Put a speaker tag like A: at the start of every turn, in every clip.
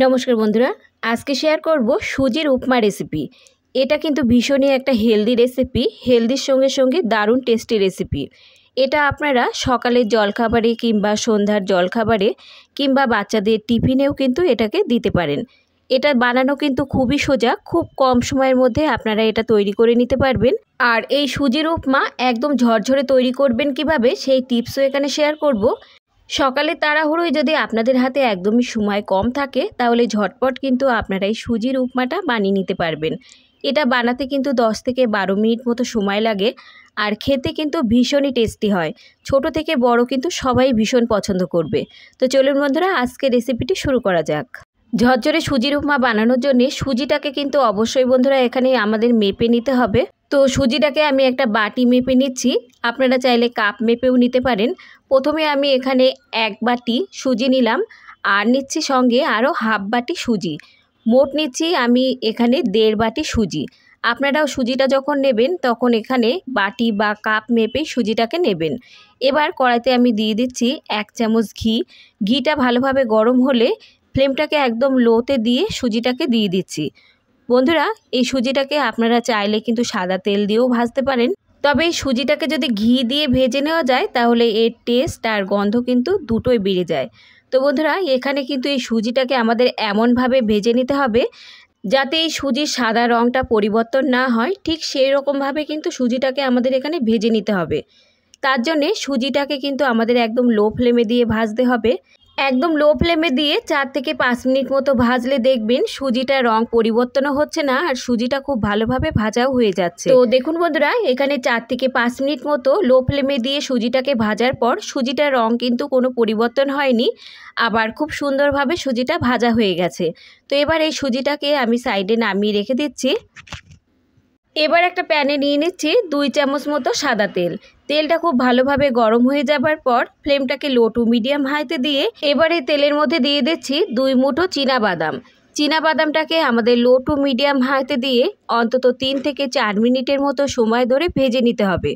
A: নমস্কার বন্ধুরা, আজকে শেয়ার করব সুজির উপমা রেসিপি। এটা কিন্তু ভীষণই একটা হেলদি রেসিপি, হেলদির সঙ্গে সঙ্গে দারুণ টেস্টি রেসিপি। এটা আপনারা সকালের জলখাবারে কিংবা সন্ধ্যার জলখাবারে কিংবা বাচ্চাদের টিফিনেও কিন্তু এটাকে দিতে পারেন। এটা বানানো কিন্তু খুবই সোজা, খুব কম সময়ের মধ্যে আপনারা এটা তৈরি করে নিতে পারবেন। আর এই সুজির উপমা একদম ঝরঝরে তৈরি করবেন কিভাবে সেই টিপসও এখানে শেয়ার করব। সকালে তাড়াহুড়োয় যদি আপনাদের হাতে একদমই সময় কম থাকে তাহলে ঝটপট কিন্তু আপনারা এই সুজির উপমাটা বানিয়ে নিতে পারবেন। এটা বানাতে কিন্তু 10 থেকে 12 মিনিট মতো সময় লাগে, আর খেতে কিন্তু ভীষণই টেস্টি হয়। ছোট থেকে বড় কিন্তু সবাই ভীষণ পছন্দ করবে। তো চলুন বন্ধুরা, আজকে রেসিপিটি শুরু করা যাক। ঝরঝরে সুজির উপমা বানানোর জন্য সুজিটাকে কিন্তু অবশ্যই বন্ধুরা এখানে আমাদের মেপে নিতে হবে। তো সুজিটাকে আমি একটা বাটি মেপে নিচ্ছি, আপনারা চাইলে কাপ মেপেও নিতে পারেন। প্রথমে আমি এখানে 1 বাটি সুজি নিলাম, আর নিচ্ছি সঙ্গে আরও হাফ বাটি সুজি। মোট নিচ্ছি আমি এখানে 1.5 বাটি সুজি। আপনারাও সুজিটা যখন নেবেন তখন এখানে বাটি বা কাপ মেপে সুজিটাকে নেবেন। এবার কড়াইতে আমি দিয়ে দিচ্ছি 1 চামচ ঘি। ঘিটা ভালোভাবে গরম হলে ফ্লেমটাকে একদম লোতে দিয়ে সুজিটাকে দিয়ে দিচ্ছি। বন্ধুরা, এই সুজিটাকে আপনারা চাইলে কিন্তু সাদা তেল দিয়েও ভাজতে পারেন, তবে এই সুজিটাকে যদি ঘি দিয়ে ভেজে নেওয়া যায় তাহলে এর টেস্ট আর গন্ধ কিন্তু দুটোই বেড়ে যায়। তো বন্ধুরা, এখানে কিন্তু এই সুজিটাকে আমাদের এমনভাবে ভেজে নিতে হবে যাতে এই সুজির সাদা রঙটা পরিবর্তন না হয়, ঠিক সেই রকমভাবে কিন্তু সুজিটাকে আমাদের এখানে ভেজে নিতে হবে। তার জন্যে সুজিটাকে কিন্তু আমাদের একদম লো ফ্লেমে দিয়ে ভাজতে হবে। একদম লো ফ্লেমে দিয়ে 4 থেকে 5 মিনিট মতো ভাজলে দেখবেন সুজিটার রং পরিবর্তনও হচ্ছে না, আর সুজিটা খুব ভালোভাবে ভাজাও হয়ে যাচ্ছে। তো দেখুন বন্ধুরা, এখানে 4 থেকে 5 মিনিট মতো লো ফ্লেমে দিয়ে সুজিটাকে ভাজার পর সুজিটার রং কিন্তু কোনো পরিবর্তন হয়নি, আবার খুব সুন্দরভাবে সুজিটা ভাজা হয়ে গেছে। তো এবার এই সুজিটাকে আমি সাইডে নামিয়ে রেখে দিচ্ছি। এবার একটা প্যানে নিয়ে নিচ্ছি 2 চামচ মতো সাদা তেল। তেলটা খুব ভালোভাবে গরম হয়ে যাবার পর ফ্লেমটাকে লো টু মিডিয়াম হাইতে দিয়ে এবার এই তেলের মধ্যে দিয়ে দিচ্ছি 2 মুঠো চীনাবাদাম। চীনাবাদামটাকে আমাদের লো টু মিডিয়াম হাইতে দিয়ে অন্তত 3 থেকে 4 মিনিটের মতো সময় ধরে ভেজে নিতে হবে।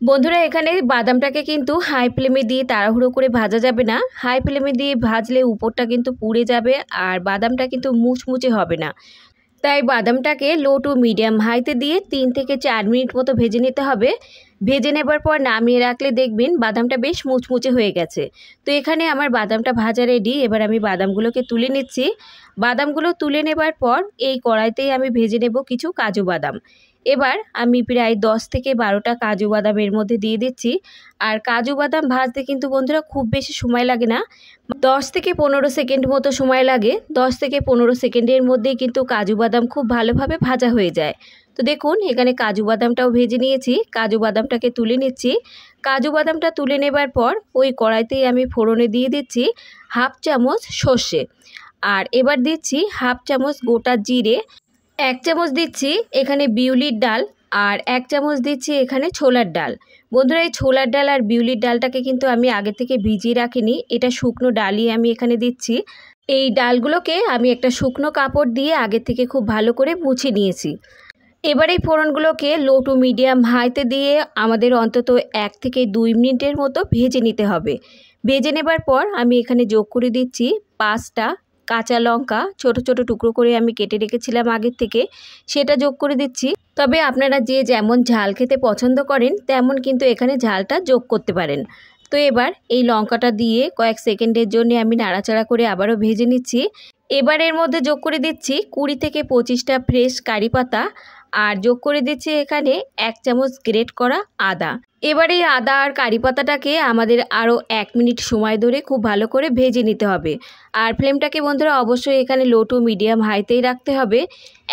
A: বন্ধুরা, এখানে বাদামটাকে কিন্তু হাই ফ্লেমে দিয়ে তাড়াহুড়ো করে ভাজা যাবে না। হাই ফ্লেমে দিয়ে ভাজলে উপরটা কিন্তু পুড়ে যাবে আর বাদামটা কিন্তু মুচমুচে হবে না। তাই বাদামটাকে লো টু মিডিয়াম হাইতে দিয়ে 3 থেকে 4 মিনিট মতো ভেজে নিতে হবে। ভেজে নেবার পর নামিয়ে রাখলে দেখবেন বাদামটা বেশ মুচমুচে হয়ে গেছে। তো এখানে আমার বাদামটা ভাজা রেডি। এবার আমি বাদামগুলোকে তুলে নিচ্ছি। বাদামগুলো তুলে নেবার পর এই কড়াইতেই আমি ভেজে নেব কিছু কাজু বাদাম। এবার আমি প্রায় 10 থেকে 12টা কাজু বাদাম এর মধ্যে দিয়ে দিচ্ছি। আর কাজু বাদাম ভাজতে কিন্তু বন্ধুরা খুব বেশি সময় লাগে না, 10 থেকে 15 সেকেন্ড মতো সময় লাগে। 10 থেকে 15 সেকেন্ডের মধ্যেই কিন্তু কাজু বাদাম খুব ভালোভাবে ভাজা হয়ে যায়। তো দেখুন, এখানে কাজু বাদামটাও ভেজে নিয়েছি। কাজু বাদামটাকে তুলে নিচ্ছি। কাজু বাদামটা তুলে নেবার পর ওই কড়াইতেই আমি ফোড়নে দিয়ে দিচ্ছি হাফ চামচ সর্ষে, আর এবার দিচ্ছি হাফ চামচ গোটা জিরে, 1 চামচ দিচ্ছি এখানে বিউলির ডাল, আর 1 চামচ দিচ্ছি এখানে ছোলার ডাল। বন্ধুরা, এই ছোলার ডাল আর বিউলির ডালটাকে কিন্তু আমি আগে থেকে ভিজিয়ে রাখিনি, এটা শুকনো ডালই আমি এখানে দিচ্ছি। এই ডালগুলোকে আমি একটা শুকনো কাপড় দিয়ে আগে থেকে খুব ভালো করে মুছে নিয়েছি। এবার এই ফোড়নগুলোকে লো টু মিডিয়াম হাইতে দিয়ে আমাদের অন্তত 1 থেকে 2 মিনিটের মতো ভেজে নিতে হবে। ভেজে নেবার পর আমি এখানে যোগ করে দিচ্ছি 5টা কাঁচা লঙ্কা, ছোট ছোট টুকরো করে আমি কেটে রেখেছিলাম আগের থেকে, সেটা যোগ করে দিচ্ছি। তবে আপনারা যে যেমন ঝাল খেতে পছন্দ করেন তেমন কিন্তু এখানে ঝালটা যোগ করতে পারেন। তো এবার এই লঙ্কাটা দিয়ে কয়েক সেকেন্ডের জন্য আমি নাড়াচাড়া করে আবারও ভেজে নিচ্ছি। এবার এর মধ্যে যোগ করে দিচ্ছি 20 থেকে 25টা ফ্রেশ কারি পাতা, আর যোগ করে দিচ্ছি এখানে 1 চামচ গ্রেট করা আদা। এবার এই আদা আর কারি পাতাটাকে আমাদের আরও 1 মিনিট সময় ধরে খুব ভালো করে ভেজে নিতে হবে। আর ফ্লেমটাকে বন্ধুরা অবশ্যই এখানে লো টু মিডিয়াম হাইতেই রাখতে হবে।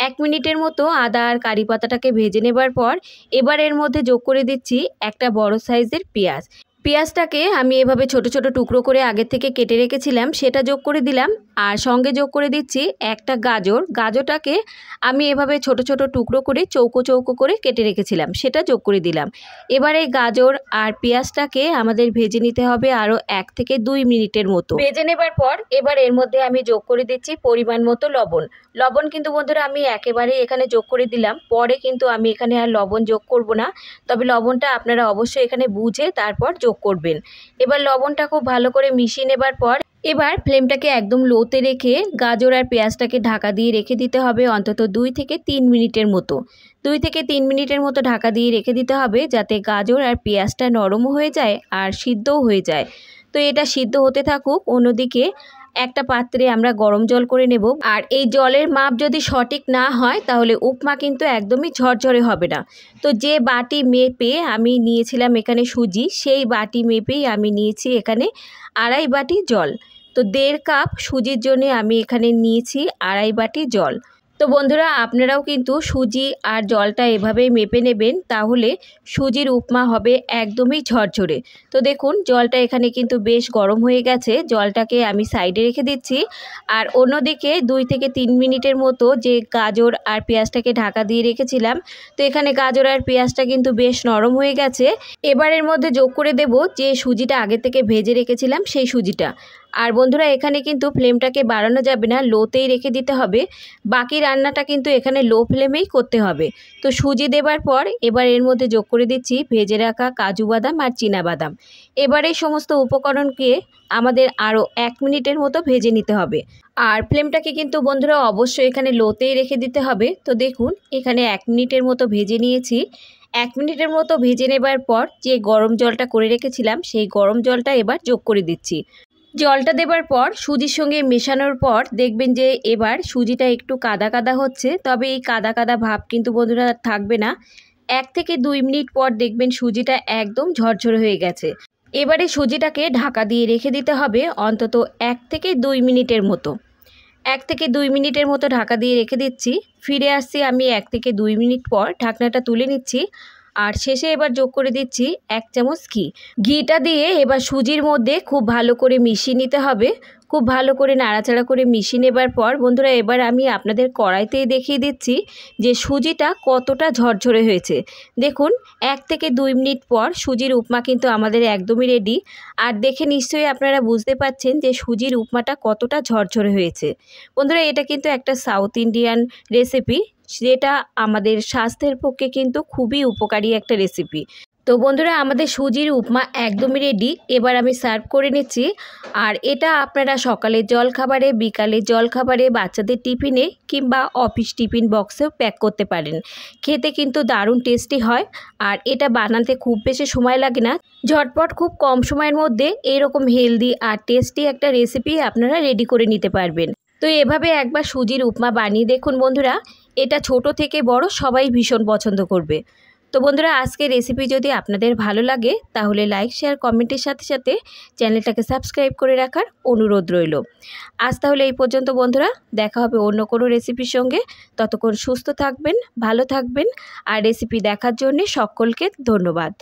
A: 1 মিনিটের মতো আদা আর কারি পাতাটাকে ভেজে নেবার পর এবার এর মধ্যে যোগ করে দিচ্ছি একটা বড় সাইজের পেঁয়াজ। পেঁয়াজটাকে আমি এভাবে ছোট ছোট টুকরো করে আগে থেকে কেটে রেখেছিলাম, সেটা যোগ করে দিলাম। আর সঙ্গে যোগ করে দিচ্ছি একটা গাজর। গাজরটাকে আমি এভাবে ছোট ছোট টুকরো করে চৌকো চৌকো করে কেটে রেখেছিলাম, সেটা যোগ করে দিলাম। এবার এই গাজর আর পেঁয়াজটাকে আমাদের ভেজে নিতে হবে আরও 1 থেকে 2 মিনিটের মতো। ভেজে নেবার পর এবার এর মধ্যে আমি যোগ করে দিচ্ছি পরিমাণ মতো লবণ। লবণ কিন্তু বন্ধুরা আমি একেবারে এখানে যোগ করে দিলাম, পরে কিন্তু আমি এখানে আর লবণ যোগ করব না। তবে লবণটা আপনারা অবশ্যই এখানে বুঝে তারপর যোগ করবেন। এবার লবণটা খুব ভালো করে মিশিয়ে নেবার পর এবার ফ্লেমটাকে একদম লোতে রেখে গাজর আর পেঁয়াজটাকে ঢাকা দিয়ে রেখে দিতে হবে অন্তত 2 থেকে 3 মিনিটের মতো। 2 থেকে 3 মিনিটের মতো ঢাকা দিয়ে রেখে দিতে হবে যাতে গাজর আর পেঁয়াজটা নরমও হয়ে যায় আর সিদ্ধও হয়ে যায়। তো এটা সিদ্ধ হতে থাকুক। অন্যদিকে একটা পাত্রে আমরা গরম জল করে নেব। আর এই জলের মাপ যদি সঠিক না হয় তাহলে উপমা কিন্তু একদমই ঝরঝরে হবে না। তো যে বাটি মেপে আমি নিয়েছিলাম এখানে সুজি, সেই বাটি মেপেই আমি নিয়েছি এখানে 2.5 বাটি জল। তো 1.5 কাপ সুজির জন্য আমি এখানে নিয়েছি 2.5 বাটি জল। তো বন্ধুরা, আপনারাও কিন্তু সুজি আর জলটা এভাবেই মেপে নেবেন, তাহলে সুজির উপমা হবে একদমই ঝরঝরে। তো দেখুন জলটা এখানে কিন্তু বেশ গরম হয়ে গেছে। জলটাকে আমি সাইডে রেখে দিচ্ছি। আর অন্যদিকে 2 থেকে 3 মিনিটের মতো যে গাজর আর পেঁয়াজটাকে ঢাকা দিয়ে রেখেছিলাম, তো এখানে গাজর আর পেঁয়াজটা কিন্তু বেশ নরম হয়ে গেছে। এবার এর মধ্যে যোগ করে দেব যে সুজিটা আগে থেকে ভেজে রেখেছিলাম সেই সুজিটা। আর বন্ধুরা, এখানে কিন্তু ফ্লেমটাকে বাড়ানো যাবে না, লোতেই রেখে দিতে হবে। বাকি রান্নাটা কিন্তু এখানে লো ফ্লেমেই করতে হবে। তো সুজি দেবার পর এবার এর মধ্যে যোগ করে দিচ্ছি ভেজে রাখা কাজু বাদাম আর চীনা বাদাম। এবার এই সমস্ত উপকরণকে আমাদের আরও 1 মিনিটের মতো ভেজে নিতে হবে। আর ফ্লেমটাকে কিন্তু বন্ধুরা অবশ্যই এখানে লোতেই রেখে দিতে হবে। তো দেখুন এখানে 1 মিনিটের মতো ভেজে নিয়েছি। 1 মিনিটের মতো ভেজে নেবার পর যে গরম জলটা করে রেখেছিলাম সেই গরম জলটা এবার যোগ করে দিচ্ছি। জলটা দেবার পর সুজির সঙ্গে মেশানোর পর দেখবেন যে এবার সুজিটা একটু কাদা কাদা হচ্ছে, তবে এই কাদা কাদা ভাব কিন্তু বন্ধুরা থাকবে না। 1 থেকে 2 মিনিট পর দেখবেন সুজিটা একদম ঝরঝরে হয়ে গেছে। এবারে সুজিটাকে ঢাকা দিয়ে রেখে দিতে হবে অন্তত 1 থেকে 2 মিনিটের মতো। 1 থেকে 2 মিনিটের মতো ঢাকা দিয়ে রেখে দিচ্ছি। ফিরে আসছি আমি 1 থেকে 2 মিনিট পর। ঢাকনাটা তুলে নিচ্ছি। আর শেষে এবার যোগ করে দিচ্ছি 1 চামচ ঘি। ঘিটা দিয়ে এবার সুজির মধ্যে খুব ভালো করে মিশিয়ে নিতে হবে। খুব ভালো করে নাড়াচাড়া করে মিশিয়ে নেবার পর বন্ধুরা, এবার আমি আপনাদের কড়াইতেই দেখিয়ে দিচ্ছি যে সুজিটা কতটা ঝরঝরে হয়েছে। দেখুন 1 থেকে 2 মিনিট পর সুজির উপমা কিন্তু আমাদের একদমই রেডি। আর দেখে নিশ্চয়ই আপনারা বুঝতে পারছেন যে সুজির উপমাটা কতটা ঝরঝরে হয়েছে। বন্ধুরা, এটা কিন্তু একটা সাউথ ইন্ডিয়ান রেসিপি, যেটা আমাদের স্বাস্থ্যের পক্ষে কিন্তু খুবই উপকারী একটা রেসিপি। তো বন্ধুরা, আমাদের সুজির উপমা একদমই রেডি। এবার আমি সার্ভ করে নিচ্ছি। আর এটা আপনারা সকালের জলখাবারে, বিকালের জলখাবারে, বাচ্চাদের টিফিনে কিংবা অফিস টিফিন বক্সেও প্যাক করতে পারেন। খেতে কিন্তু দারুণ টেস্টি হয়। আর এটা বানাতে খুব বেশি সময় লাগে না। ঝটপট খুব কম সময়ের মধ্যে এরকম হেলদি আর টেস্টি একটা রেসিপি আপনারা রেডি করে নিতে পারবেন। তো এভাবে একবার সুজির উপমা বানিয়ে দেখুন বন্ধুরা, এটা ছোট থেকে বড় সবাই ভীষণ পছন্দ করবে। তো বন্ধুরা, আজকের রেসিপি যদি আপনাদের ভালো লাগে তাহলে লাইক, শেয়ার, কমেন্টের সাথে সাথে চ্যানেলটাকে সাবস্ক্রাইব করে রাখার অনুরোধ রইল। আজ তাহলে এই পর্যন্ত বন্ধুরা, দেখা হবে অন্য কোনো রেসিপির সঙ্গে। ততক্ষণ সুস্থ থাকবেন, ভালো থাকবেন। আর রেসিপি দেখার জন্যে সকলকে ধন্যবাদ।